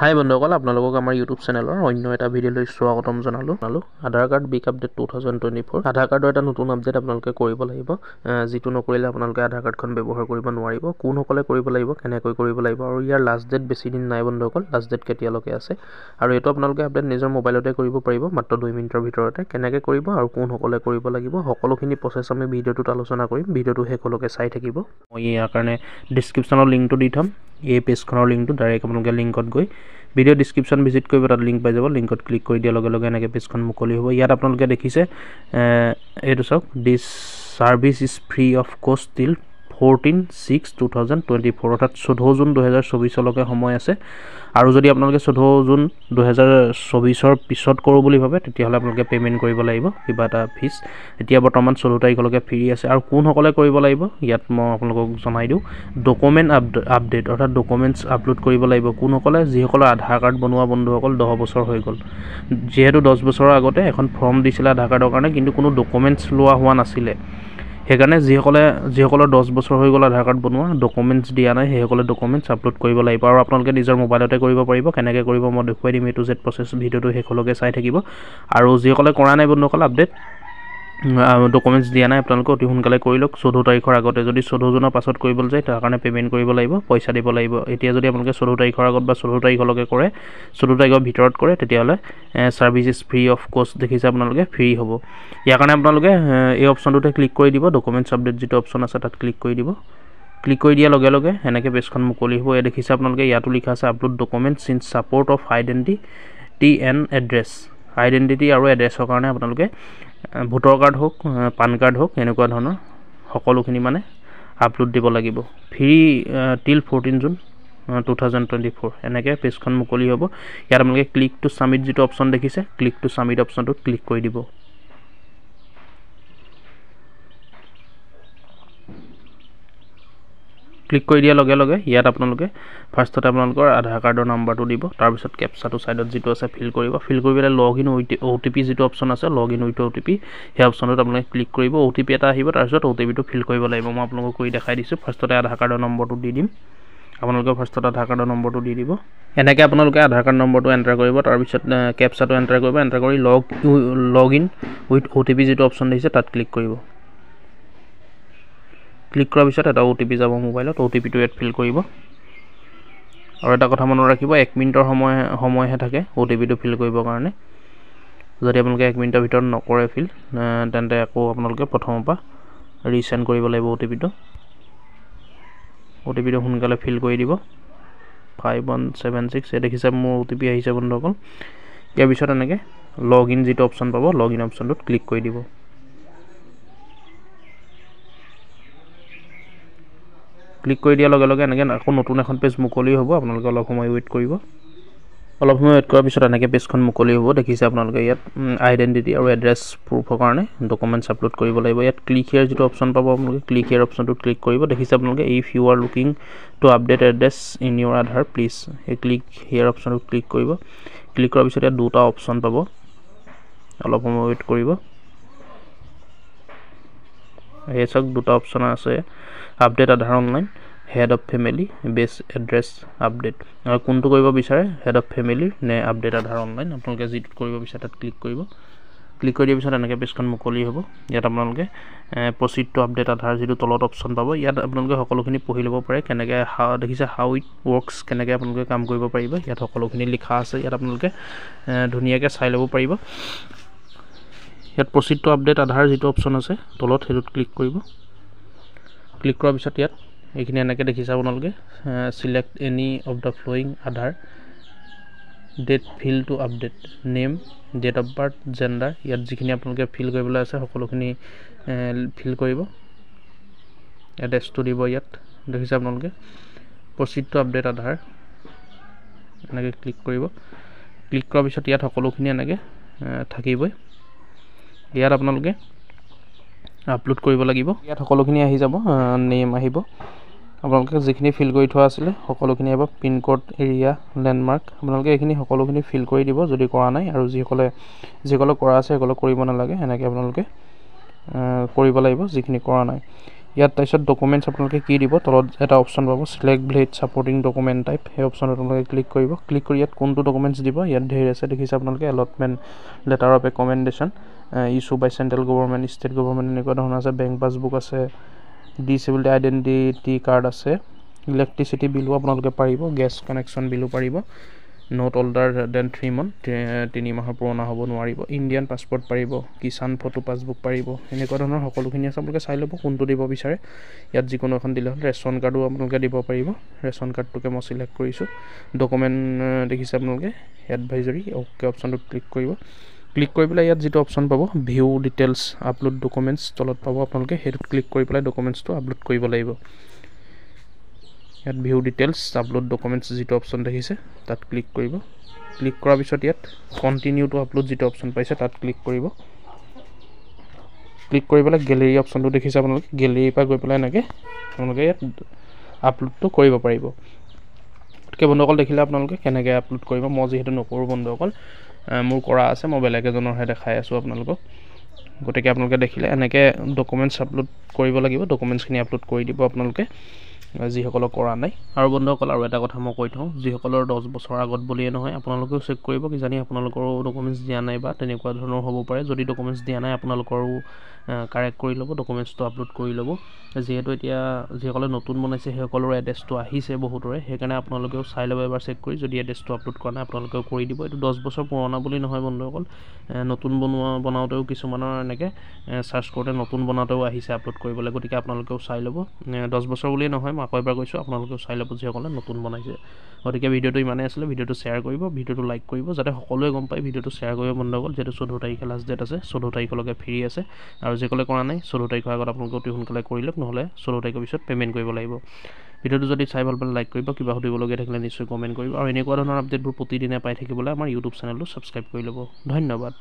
হাই বন্ধুসকল, আপোনালোকক আমাৰ ইউটিউব চেনেলৰ অন্য এটা ভিডিঅ'লৈ স্বাগতম জনালোঁ। আধাৰ কাৰ্ড বিগ আপডেট 2024 আধাৰ কাৰ্ডৰ এটা নতুন আপডেট আপোনালোকে কৰিব লাগিব, যিটো নকৰিলে আপোনালোকে আধাৰ কাৰ্ডখন ব্যৱহাৰ কৰিব নোৱাৰিব। কোনসকলে কৰিব লাগিব, কেনেকৈ কৰিব লাগিব, আৰু ইয়াৰ লাষ্ট ডেট বেছি দিন নাই বন্ধুসকল। লাষ্ট ডেট কেতিয়ালৈকে আছে, আৰু এইটো আপোনালোকে আপডেট নিজৰ মোবাইলতে কৰিব পাৰিব মাত্ৰ 2 মিনিটৰ ভিতৰতে। কেনেকৈ কৰিব আৰু কোনসকলে কৰিব লাগিব সকলোখিনি প্ৰচেছ আমি ভিডিঅ'টোত আলোচনা কৰিম। ভিডিঅ'টো শেষলৈকে চাই থাকিব। মই ইয়াৰ কাৰণে ডিছক্ৰিপশ্যনৰ লিংকটো দি থ'ম। এই পেজখনৰ লিংকটো ডাইৰেক্ট আপোনালোকে লিংকত গৈ ভিডিঅ' ডিছক্ৰিপশ্যন ভিজিট কৰিব, তাত লিংক পাই যাব। লিংকত ক্লিক কৰি দিয়াৰ লগে লগে এনেকৈ পেজখন মুকলি হ'ব। ইয়াত আপোনালোকে দেখিছে এইটো চাওক, দিছ ছাৰ্ভিচ ইজ ফ্ৰী অফ কষ্ট টিল 14/6/2024, অৰ্থাৎ 14 জুন 2024লৈকে সময় আছে। আৰু যদি আপোনালোকে 14 জুন 2024ৰ পিছত কৰোঁ বুলি ভাবে, তেতিয়াহ'লে আপোনালোকে পে'মেণ্ট কৰিব লাগিব কিবা এটা ফিজ। এতিয়া বৰ্তমান 14 তাৰিখলৈকে ফ্ৰী আছে। আৰু কোনসকলে কৰিব লাগিব ইয়াত মই আপোনালোকক জনাই দিওঁ। ডকুমেণ্ট আপডেট, অৰ্থাৎ ডকুমেণ্টছ আপলোড কৰিব লাগিব কোনসকলে, যিসকলৰ আধাৰ কাৰ্ড বনোৱা বন্ধুসকল 10 বছৰ হৈ গ'ল। যিহেতু 10 বছৰৰ আগতে এখন ফৰ্ম দিছিলে আধাৰ কাৰ্ডৰ কাৰণে, কিন্তু কোনো ডকুমেণ্টছ লোৱা হোৱা নাছিলে। সেইকাৰণে যিসকলৰ 10 বছৰ হৈ গ'ল আধাৰ কাৰ্ড বনোৱা, ডকুমেণ্টছ দিয়া নাই, সেইসকলে ডকুমেণ্টছ আপলোড কৰিব লাগিব। আৰু আপোনালোকে নিজৰ মোবাইলতে কৰিব পাৰিব। কেনেকৈ কৰিব মই দেখুৱাই দিম, A to Z প্ৰচেছ। ভিডিঅ'টো শেষলৈকে চাই থাকিব। আৰু যিসকলে কৰা নাই বন্ধুসকল আপডেট, ডকুমেণ্টছ দিয়া নাই, আপোনালোকে অতি সোনকালে কৰি লওক 14 তাৰিখৰ আগতে। যদি 14 জুনৰ পাছত কৰিবলৈ যায়, তাৰ কাৰণে পে'মেণ্ট কৰিব লাগিব, পইচা দিব লাগিব। এতিয়া যদি আপোনালোকে 14 তাৰিখৰ আগত বা 14 তাৰিখলৈকে কৰে, 14 তাৰিখৰ ভিতৰত কৰে, তেতিয়াহ'লে ছাৰ্ভিচ ইজ ফ্ৰী অফ কষ্ট দেখিছে আপোনালোকে, ফ্ৰী হ'ব। ইয়াৰ কাৰণে আপোনালোকে এই অপশ্যনটোতে ক্লিক কৰি দিব। ডকুমেণ্টছ আপডেট যিটো অপশ্যন আছে তাত ক্লিক কৰি দিব। ক্লিক কৰি দিয়াৰ লগে লগে এনেকৈ পেজখন মুকলি হ'ব। এয়া দেখিছে আপোনালোকে, ইয়াতো লিখা আছে upload documents in support of identity and address. Identity আৰু এড্ৰেছৰ কাৰণে আপোনালোকে ভোটাৰ কাৰ্ড হওক, পান কাৰ্ড হওক, এনেকুৱা ধৰণৰ সকলোখিনি মানে আপলোড দিব লাগিব। ফ্ৰী টিল 14 জুন 2024 এনেকৈ পেজখন মুকলি হ'ব। ইয়াত আপোনালোকে ক্লিক টু ছাবমিট যিটো অপশ্যন দেখিছে, ক্লিক টু ছাবমিট অপশ্যনটোত ক্লিক কৰি দিব। ক্লিক কৰি দিয়াৰ লগে লগে ইয়াত আপোনালোকে ফাৰ্ষ্টতে আপোনালোকৰ আধাৰ কাৰ্ডৰ নাম্বাৰটো দিব, তাৰপিছত কেপচাটো ছাইডত যিটো আছে ফিল কৰিব। ফিল কৰি পেলাই লগ ইন উইথ OTP যিটো অপশ্যন আছে, লগ ইন উইথ OTP, সেই অপশ্যনটোত আপোনালোকে ক্লিক কৰিব। OTP এটা আহিব, তাৰপিছত OTPটো ফিল কৰিব লাগিব। মই আপোনালোকক কৰি দেখাই দিছোঁ। ফাৰ্ষ্টতে আধাৰ কাৰ্ডৰ নম্বৰটো দি দিম। আপোনালোকে ফাৰ্ষ্টত আধাৰ কাৰ্ডৰ নম্বৰটো দি দিব। এনেকৈ আপোনালোকে আধাৰ কাৰ্ড নম্বৰটো এণ্টাৰ কৰিব, তাৰপিছত কেপচাটো এণ্টাৰ কৰিব। এণ্টাৰ কৰি লগ ইন উইথ OTP যিটো অপশ্যন দিছে তাত ক্লিক কৰিব। ক্লিক কৰাৰ পিছত এটা OTP যাব মোবাইলত, OTPটো ইয়াত ফিল কৰিব। আৰু এটা কথা মনত ৰাখিব, 1 মিনিটৰ সময়হে থাকে OTPটো ফিল কৰিবৰ কাৰণে। যদি আপোনালোকে 1 মিনিটৰ ভিতৰত নকৰে ফিল, তেন্তে আকৌ আপোনালোকে প্ৰথমৰ পৰা ৰিচেণ্ড কৰিব লাগিব OTPটো। OTPটো সোনকালে ফিল কৰি দিব। 5176 দেখিছে মোৰ OTP আহিছে বন্ধুসকল। ইয়াৰ পিছত এনেকৈ লগ ইন যিটো অপশ্যন পাব, লগ ইন অপশ্যনটোত ক্লিক কৰি দিব। ক্লিক কৰি দিয়াৰ লগে লগে এনেকৈ আকৌ নতুন এখন পেজ মুকলি হ'ব। আপোনালোকে অলপ সময় ৱেইট কৰিব। অলপ সময় ৱেইট কৰাৰ পিছত এনেকৈ পেজখন মুকলি হ'ব। দেখিছে আপোনালোকে ইয়াত আইডেণ্টিটি আৰু এড্ৰেছ প্ৰুফৰ কাৰণে ডকুমেণ্টছ আপলোড কৰিব লাগিব। ইয়াত ক্লিক হিয়াৰ যিটো অপশ্যন পাব, আপোনালোকে ক্লিক হিয়াৰ অপশ্যনটোত ক্লিক কৰিব। দেখিছে আপোনালোকে, if you are looking to update address in your Aadhaar please, এই ক্লিক হিয়াৰ অপশ্যনটোত ক্লিক কৰিব। ক্লিক কৰাৰ পিছত ইয়াত দুটা অপশ্যন পাব। অলপ সময় ৱেইট কৰিব। এই চাওক, দুটা অপশ্যন আছে, update Aadhaar online, head of family, বেছ এড্ৰেছ আপডেট। কোনটো কৰিব বিচাৰে, হেড অফ ফেমিলি নে আপডেট আধাৰ অনলাইন, আপোনালোকে যিটোত কৰিব বিচাৰে তাত ক্লিক কৰিব। ক্লিক কৰি দিয়াৰ পিছত এনেকৈ পেজখন মুকলি হ'ব। ইয়াত আপোনালোকে প্ৰচিড টু আপডেট আধাৰ যিটো তলত অপশ্যন পাব, ইয়াত আপোনালোকে সকলোখিনি পঢ়ি ল'ব পাৰে। কেনেকৈ দেখিছে হাউ ইট ৱৰ্কছ, কেনেকৈ আপোনালোকে কাম কৰিব পাৰিব, ইয়াত সকলোখিনি লিখা আছে। ইয়াত আপোনালোকে ধুনীয়াকৈ চাই ল'ব পাৰিব। ইয়াত প্ৰচিড টু আপডেট আধাৰ যিটো অপশ্যন আছে তলত, সেইটোত ক্লিক কৰিব। ক্লিক কৰাৰ পিছত ইয়াত এইখিনি এনেকৈ দেখিছে আপোনালোকে, select any of the following Aadhaar data field to update, name, date of birth, gender. ইয়াত যিখিনি আপোনালোকে ফিল কৰিবলৈ আছে সকলোখিনি ফিল কৰিব। এড্ৰেছটো দিব ইয়াত, দেখিছে আপোনালোকে, প্ৰচিড টু আপডেট আধাৰ, এনেকৈ ক্লিক কৰিব। ক্লিক কৰাৰ পিছত ইয়াত সকলোখিনি এনেকৈ থাকিবই। ইয়াত আপোনালোকে আপলোড কৰিব লাগিব। ইয়াত সকলোখিনি আহি যাব, নেম আহিব, আপোনালোকে যিখিনি ফিল কৰি থোৱা আছিলে সকলোখিনি আহিব, পিনক'ড, এৰিয়া, লেণ্ডমাৰ্ক। আপোনালোকে এইখিনি সকলোখিনি ফিল কৰি দিব যদি কৰা নাই। আৰু যিসকলে কৰা আছে সেইসকলক কৰিব নালাগে, এনেকৈ আপোনালোকে কৰিব লাগিব যিখিনি কৰা নাই। ইয়াত তাৰপিছত ডকুমেণ্টছ আপোনালোকে কি দিব, তলত এটা অপশ্যন পাব select village supporting document type, সেই অপশ্যনত আপোনালোকে ক্লিক কৰিব। ক্লিক কৰি ইয়াত কোনটো ডকুমেণ্টছ দিব, ইয়াত ধেৰ আছে দেখিছে আপোনালোকে, allotment, letter of recommendation, issue by central government, state government, এনেকুৱা ধৰণৰ আছে, বেংক পাছবুক আছে, ডিচেবিলিটি আইডেণ্টিটি কাৰ্ড আছে, ইলেক্ট্ৰিচিটি বিলো আপোনালোকে পাৰিব, গেছ কানেকশ্যন বিলো পাৰিব, নট অল্ডাৰ দেন 3 মান্থ, 3 মাহৰ পুৰণা হ'ব নোৱাৰিব, ইণ্ডিয়ান পাছপৰ্ট পাৰিব, কিষাণ ফটো পাছবুক পাৰিব, এনেকুৱা ধৰণৰ সকলোখিনি আছে। আপোনালোকে চাই ল'ব কোনটো দিব বিচাৰে, ইয়াত যিকোনো এখন দিলে হ'ল। ৰেচন কাৰ্ডো আপোনালোকে দিব পাৰিব, ৰেচন কাৰ্ডটোকে মই চিলেক্ট কৰিছোঁ। ডকুমেণ্ট দেখিছে আপোনালোকে, এডভাইজৰী, অ'কে অপশ্যনটোত ক্লিক কৰিব। ক্লিক কৰি পেলাই ইয়াত যিটো অপশ্যন পাব ভিউ ডিটেইলছ আপলোড ডকুমেণ্টছ তলত পাব আপোনালোকে, সেইটোত ক্লিক কৰি পেলাই ডকুমেণ্টছটো আপলোড কৰিব লাগিব। ইয়াত ভিউ ডিটেইলছ আপলোড ডকুমেণ্টছ যিটো অপশ্যন দেখিছে তাত ক্লিক কৰিব। ক্লিক কৰাৰ পিছত ইয়াত কণ্টিনিউ টু আপলোড যিটো অপশ্যন পাইছে তাত ক্লিক কৰিব। ক্লিক কৰি পেলাই গেলেৰী অপশ্যনটো দেখিছে আপোনালোকে, গেলেৰীৰ পৰা গৈ পেলাই এনেকৈ আপোনালোকে ইয়াত আপলোডটো কৰিব পাৰিব। গতিকে বন্ধুসকল দেখিলে আপোনালোকে কেনেকৈ আপলোড কৰিব। মই যিহেতু নকৰোঁ বন্ধুসকল, মোৰ কৰা আছে, মই বেলেগ এজনৰহে দেখাই আছোঁ আপোনালোকক। গতিকে আপোনালোকে দেখিলে এনেকৈ ডকুমেণ্টছ আপলোড কৰিব লাগিব, ডকুমেণ্টছখিনি আপলোড কৰি দিব আপোনালোকে যিসকলক কৰা নাই। আৰু বন্ধুসকল আৰু এটা কথা মই কৈ থওঁ, যিসকলৰ 10 বছৰ আগত বুলিয়ে নহয়, আপোনালোকেও চেক কৰিব, কিজানি আপোনালোকৰো ডকুমেণ্টছ দিয়া নাই বা তেনেকুৱা ধৰণৰ হ'ব পাৰে। যদি ডকুমেণ্টছ দিয়া নাই আপোনালোকৰো কাৰেক্ট কৰি ল'ব, ডকুমেণ্টছটো আপলোড কৰি ল'ব। যিহেতু এতিয়া যিসকলে নতুন বনাইছে সেইসকলৰ এড্ৰেছটো আহিছে বহুতৰে, সেইকাৰণে আপোনালোকেও চাই ল'ব এবাৰ চেক কৰি, যদি এড্ৰেছটো আপলোড কৰা নাই আপোনালোকেও কৰি দিব। এইটো 10 বছৰ পুৰণা বুলি নহয় বন্ধুসকল, নতুন বনাওঁতেও কিছুমানৰ এনেকৈ চাৰ্চ কৰোঁতে নতুন বনাওঁতেও আহিছে আপলোড কৰিবলৈ। গতিকে আপোনালোকেও চাই ল'ব, 10 বছৰ বুলিয়ে নহয়, মই আকৌ এবাৰ কৈছোঁ, আপোনালোকেও চাই ল'ব যিসকলে নতুন বনাইছে। গতিকে ভিডিঅ'টো ইমানেই আছিলে, ভিডিঅ'টো শ্বেয়াৰ কৰিব, ভিডিঅ'টো লাইক কৰিব, যাতে সকলোৱে গম পায়। ভিডিঅ'টো শ্বেয়াৰ কৰিব বন্ধুসকল, যিহেতু 14 তাৰিখে লাষ্ট ডেট আছে, 14 তাৰিখলৈকে ফ্ৰী আছে। আৰু যিসকলে কৰা নাই 14 তাৰিখৰ আগত আপোনালোকে অতি সোনকালে কৰি লওক, নহ'লে 14 তাৰিখৰ পিছত পে'মেণ্ট কৰিব লাগিব। ভিডিঅ'টো যদি চাই ভাল পালে লাইক কৰিব, কিবা সুধিবলগীয়া থাকিলে নিশ্চয় কমেণ্ট কৰিব। আৰু এনেকুৱা ধৰণৰ আপডেটবোৰ প্ৰতিদিনে পাই থাকিবলৈ আমাৰ ইউটিউব চেনেলটো ছাবস্ক্ৰাইব কৰি ল'ব। ধন্যবাদ।